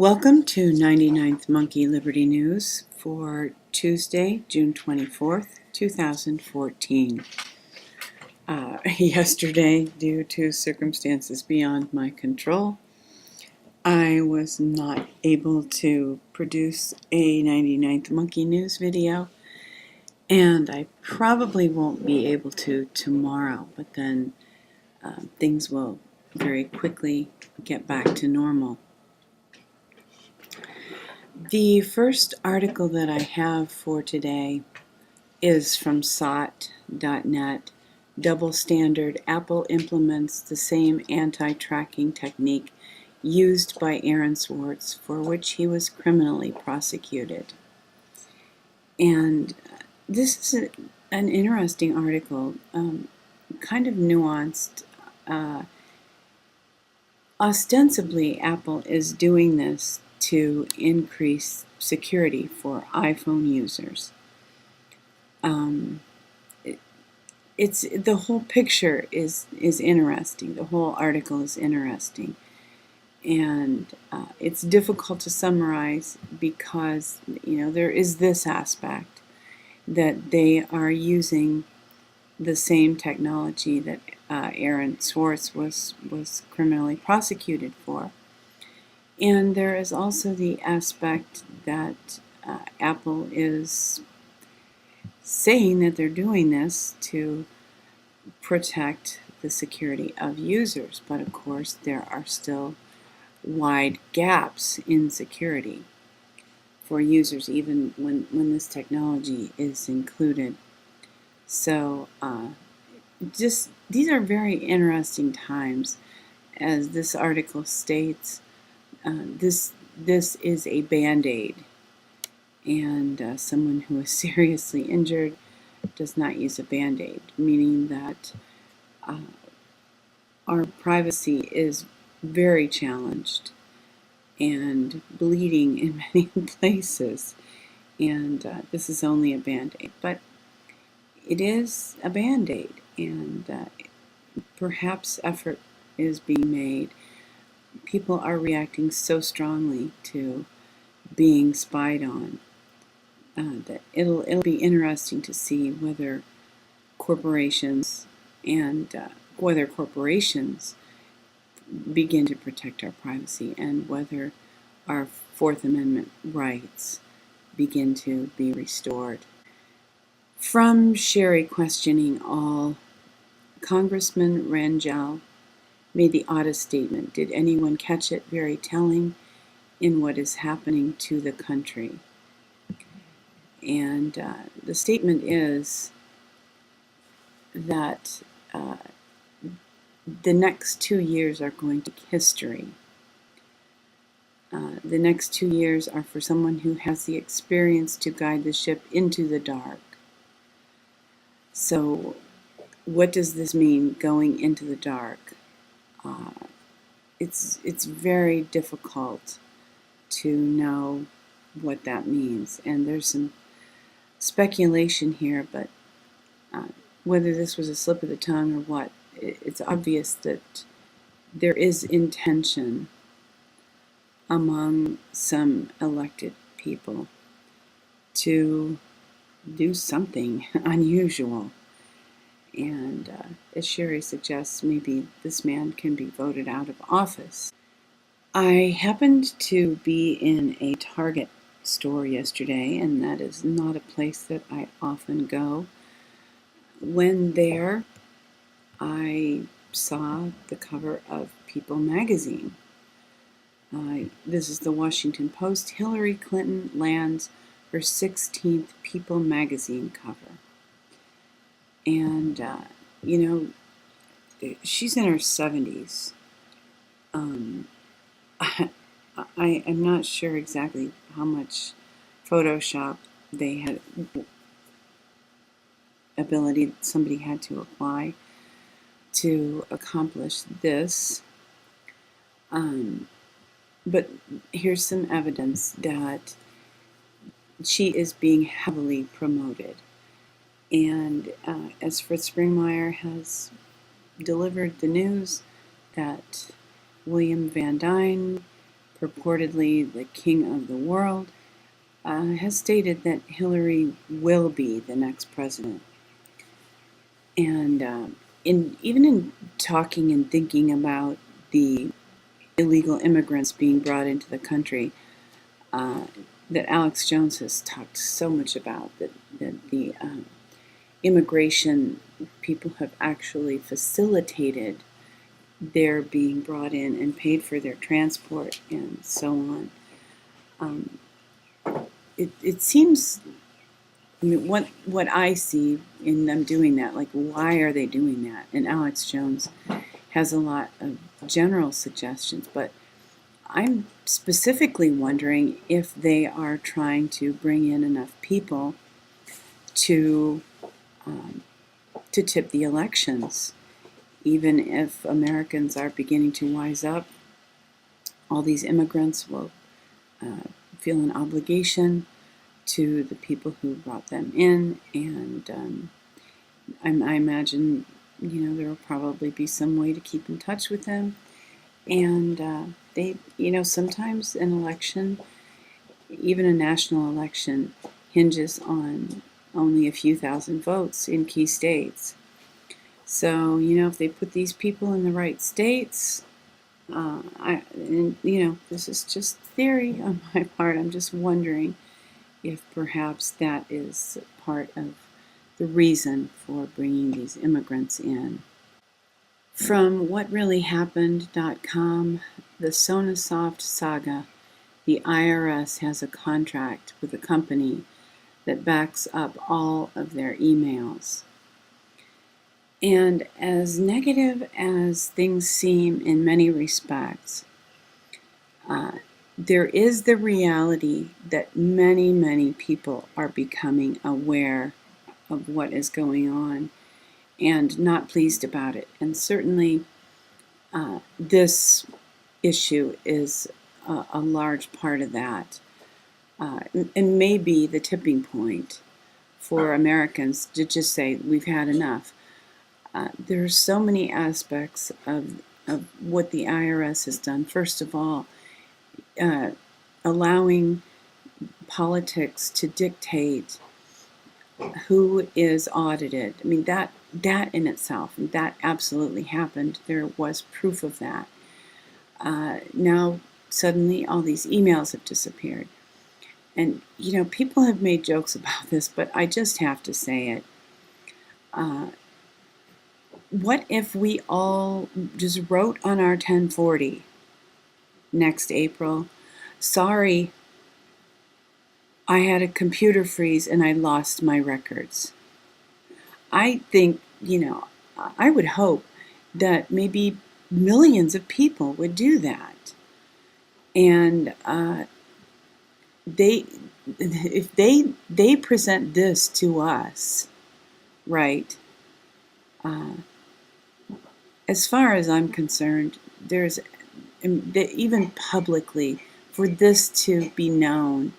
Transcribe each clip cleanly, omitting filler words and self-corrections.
Welcome to 99th Monkey Liberty News for Tuesday, June 24th, 2014. Yesterday, due to circumstances beyond my control, I was not able to produce a 99th Monkey News video, and I probably won't be able to tomorrow, but then things will very quickly get back to normal. The first article that I have for today is from SOT.net. Double standard, Apple implements the same anti-tracking technique used by Aaron Swartz, for which he was criminally prosecuted. And this is an interesting article, kind of nuanced. Ostensibly, Apple is doing this to increase security for iPhone users. It's the whole picture is interesting. The whole article is interesting, and it's difficult to summarize because there is this aspect that they are using the same technology that Aaron Swartz was criminally prosecuted for. And there is also the aspect that Apple is saying that they're doing this to protect the security of users. But of course, there are still wide gaps in security for users, even when this technology is included. So these are very interesting times. As this article states, this is a Band-Aid, and someone who is seriously injured does not use a Band-Aid, meaning that our privacy is very challenged and bleeding in many places, and this is only a Band-Aid, but it is a Band-Aid, and perhaps effort is being made. People are reacting so strongly to being spied on that it'll be interesting to see whether corporations begin to protect our privacy, and whether our Fourth Amendment rights begin to be restored. From Sherry questioning all, Congressman Rangel made the oddest statement. Did anyone catch it? Very telling in what is happening to the country. And the statement is that the next 2 years are going to history. The next 2 years are for someone who has the experience to guide the ship into the dark. So what does this mean, going into the dark? It's very difficult to know what that means, and there's some speculation here, but whether this was a slip of the tongue or what, it's obvious that there is intention among some elected people to do something unusual. And as Sherry suggests, maybe this man can be voted out of office. I happened to be in a Target store yesterday, and that is not a place that I often go. When there, I saw the cover of People magazine. This is the Washington Post. Hillary Clinton lands her 16th People magazine cover. And, she's in her 70s. I'm not sure exactly how much Photoshop they had ability somebody had to apply to accomplish this. But here's some evidence that she is being heavily promoted. And as Fritz Springmeier has delivered the news that William Van Dyne purportedly the king of the world, has stated that Hillary will be the next president. And even in talking and thinking about the illegal immigrants being brought into the country, uh, that Alex Jones has talked so much about, that the immigration people have actually facilitated their being brought in and paid for their transport and so on. Um, it seems, I mean, what I see in them doing that, like, why are they doing that? And Alex Jones has a lot of general suggestions, but I'm specifically wondering if they are trying to bring in enough people to um, to tip the elections. Even if Americans are beginning to wise up, all these immigrants will uh, feel an obligation to the people who brought them in, and I imagine, there will probably be some way to keep in touch with them. And they, sometimes an election, even a national election, hinges on only a few thousand votes in key states. So, if they put these people in the right states, this is just theory on my part. I'm just wondering if perhaps that is part of the reason for bringing these immigrants in. From whatreallyhappened.com, the Sonasoft saga, the IRS has a contract with a company that backs up all of their emails. And as negative as things seem in many respects, there is the reality that many, many people are becoming aware of what is going on and not pleased about it. And certainly this issue is a large part of that, and maybe the tipping point for Americans to just say, we've had enough. There are so many aspects of what the IRS has done. First of all, allowing politics to dictate who is audited. I mean, that in itself, that absolutely happened. There was proof of that. Now, suddenly, all these emails have disappeared. And, people have made jokes about this, but I just have to say it. What if we all just wrote on our 1040 next April, sorry, I had a computer freeze and I lost my records? I think, I would hope that maybe millions of people would do that. And if they present this to us, right, as far as I'm concerned, even publicly, for this to be known,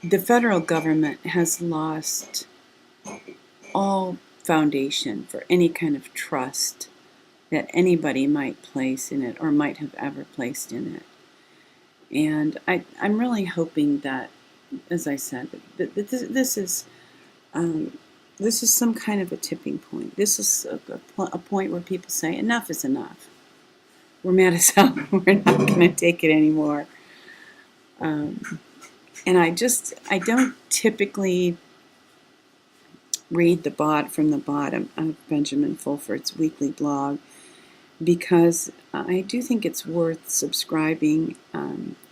the federal government has lost all foundation for any kind of trust that anybody might place in it or might have ever placed in it. And I'm really hoping that, as I said, that this is some kind of a tipping point. This is a point where people say, enough is enough. We're mad as hell. We're not going to take it anymore. And I don't typically read from the bottom of Benjamin Fulford's weekly blog, because I do think it's worth subscribing.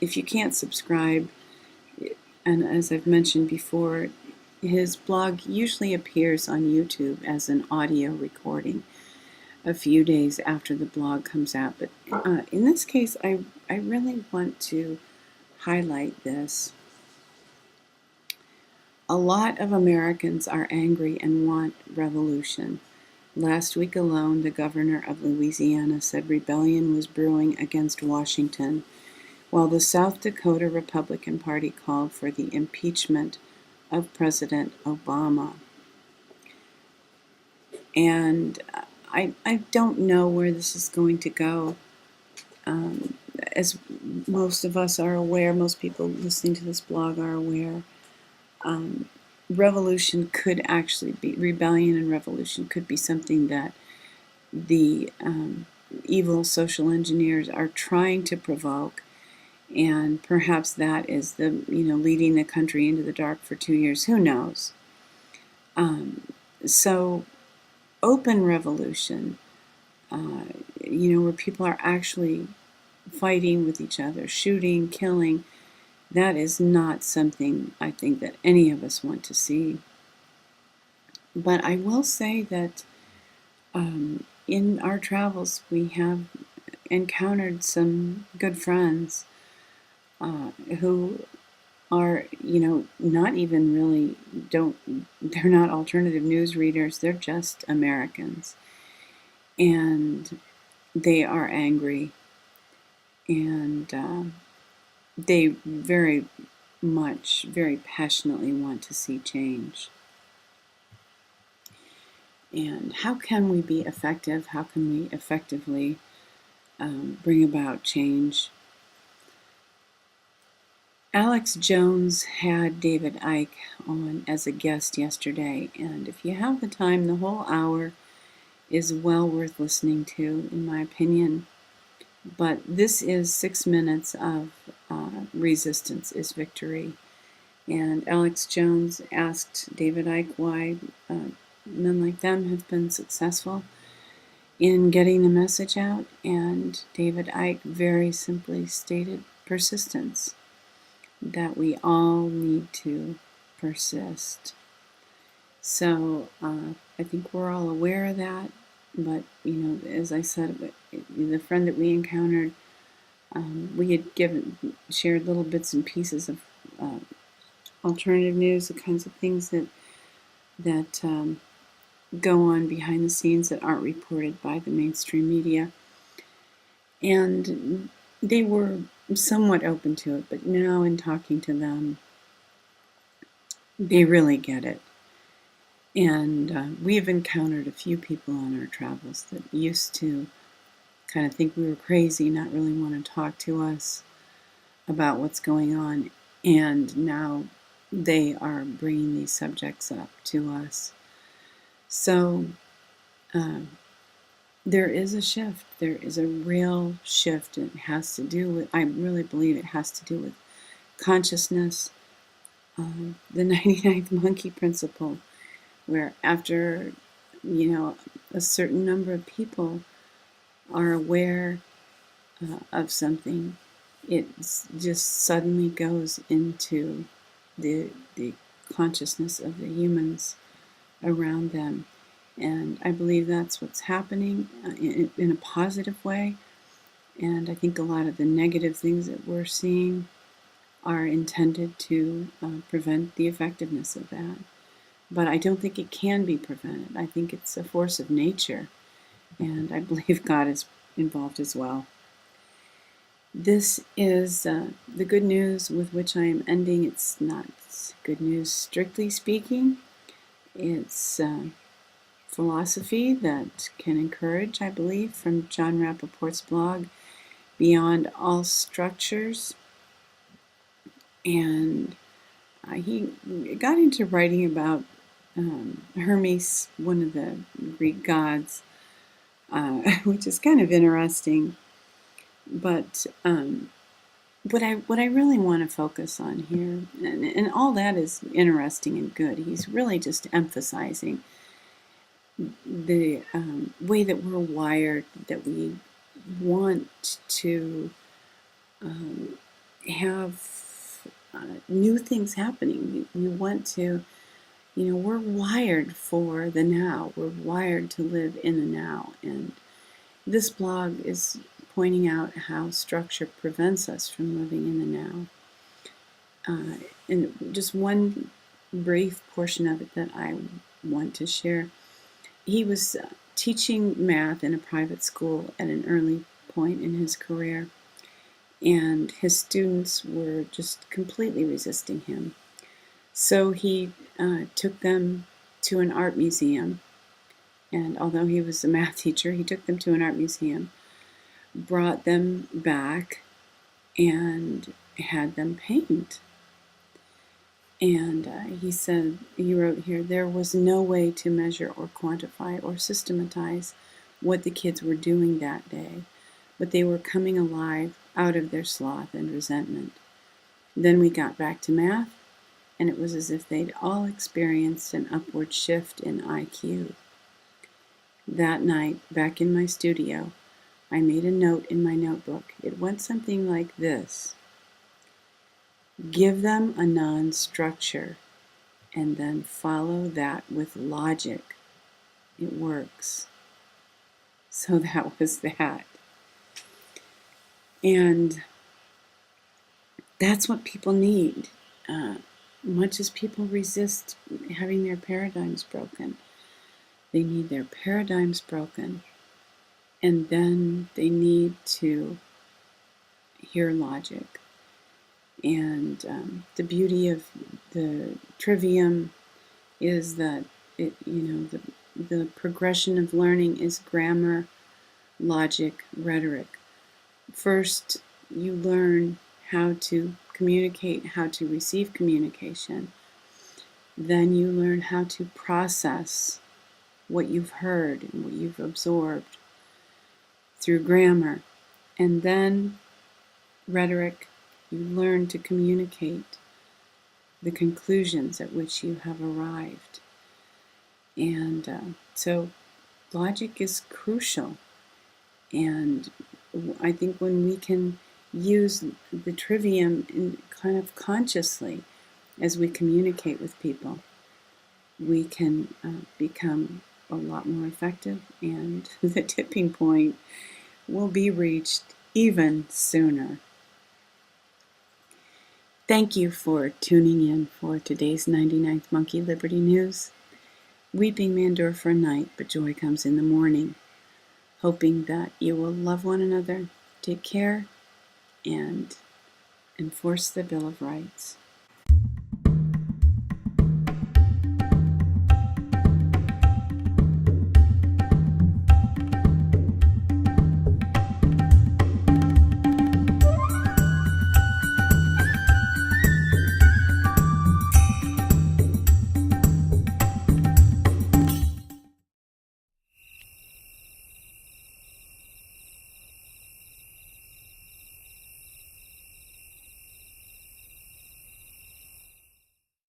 If you can't subscribe, and as I've mentioned before, his blog usually appears on YouTube as an audio recording a few days after the blog comes out. But in this case, I really want to highlight this. A lot of Americans are angry and want revolution. Last week alone, the governor of Louisiana said rebellion was brewing against Washington, while the South Dakota Republican Party called for the impeachment of President Obama. And I don't know where this is going to go. As most of us are aware, most people listening to this blog are aware, revolution could actually be, rebellion and revolution could be something that the evil social engineers are trying to provoke, and perhaps that is the, leading the country into the dark for 2 years. Who knows? So open revolution, where people are actually fighting with each other, shooting, killing, that is not something I think that any of us want to see. But I will say that in our travels, we have encountered some good friends who are, not even really, they're not alternative news readers, they're just Americans. And they are angry, and they very much, very passionately want to see change. And how can we be effective? How can we effectively bring about change? Alex Jones had David Icke on as a guest yesterday, and if you have the time, the whole hour is well worth listening to, in my opinion. But this is 6 minutes of resistance is victory. And Alex Jones asked David Icke why men like them have been successful in getting the message out, and David Icke very simply stated persistence, that we all need to persist. So I think we're all aware of that, but as I said, the friend that we encountered, we had shared little bits and pieces of alternative news, the kinds of things that go on behind the scenes that aren't reported by the mainstream media. And they were somewhat open to it, but now in talking to them, they really get it. And we have encountered a few people on our travels that used to kind of think we were crazy, not really want to talk to us about what's going on, and now they are bringing these subjects up to us. So there is a shift. There is a real shift. It has to do with, I really believe it has to do with consciousness, the 99th monkey principle, where after, a certain number of people are aware of something, it just suddenly goes into the consciousness of the humans around them. And I believe that's what's happening in a positive way. And I think a lot of the negative things that we're seeing are intended to prevent the effectiveness of that. But I don't think it can be prevented. I think it's a force of nature. And I believe God is involved as well. This is the good news with which I am ending. It's not good news strictly speaking. It's philosophy that can encourage, I believe, from John Rappaport's blog, Beyond All Structures. And he got into writing about Hermes, one of the Greek gods, which is kind of interesting. But what I really want to focus on here, and all that is interesting and good, he's really just emphasizing the way that we're wired, that we want to have new things happening. We want to, we're wired for the now. We're wired to live in the now. And this blog is pointing out how structure prevents us from living in the now. And just one brief portion of it that I want to share. He was teaching math in a private school at an early point in his career, and his students were just completely resisting him. So he took them to an art museum, and although he was a math teacher, he took them to an art museum, brought them back, and had them paint. And he wrote here, there was no way to measure or quantify or systematize what the kids were doing that day, but they were coming alive out of their sloth and resentment. Then we got back to math, and it was as if they'd all experienced an upward shift in IQ. That night, back in my studio, I made a note in my notebook. It went something like this: give them a non-structure and then follow that with logic. It works. So that was that. And that's what people need. Much as people resist having their paradigms broken, they need their paradigms broken, and then they need to hear logic. And the beauty of the trivium is that the progression of learning is grammar, logic, rhetoric. First, you learn how to communicate, how to receive communication. Then you learn how to process what you've heard and what you've absorbed through grammar. And then rhetoric, you learn to communicate the conclusions at which you have arrived. And so logic is crucial. And I think when we can use the trivium kind of consciously as we communicate with people, we can become a lot more effective, and the tipping point will be reached even sooner. Thank you for tuning in for today's 99th Monkey Liberty News. Weeping may endure for a night, but joy comes in the morning. Hoping that you will love one another, take care, and enforce the Bill of Rights.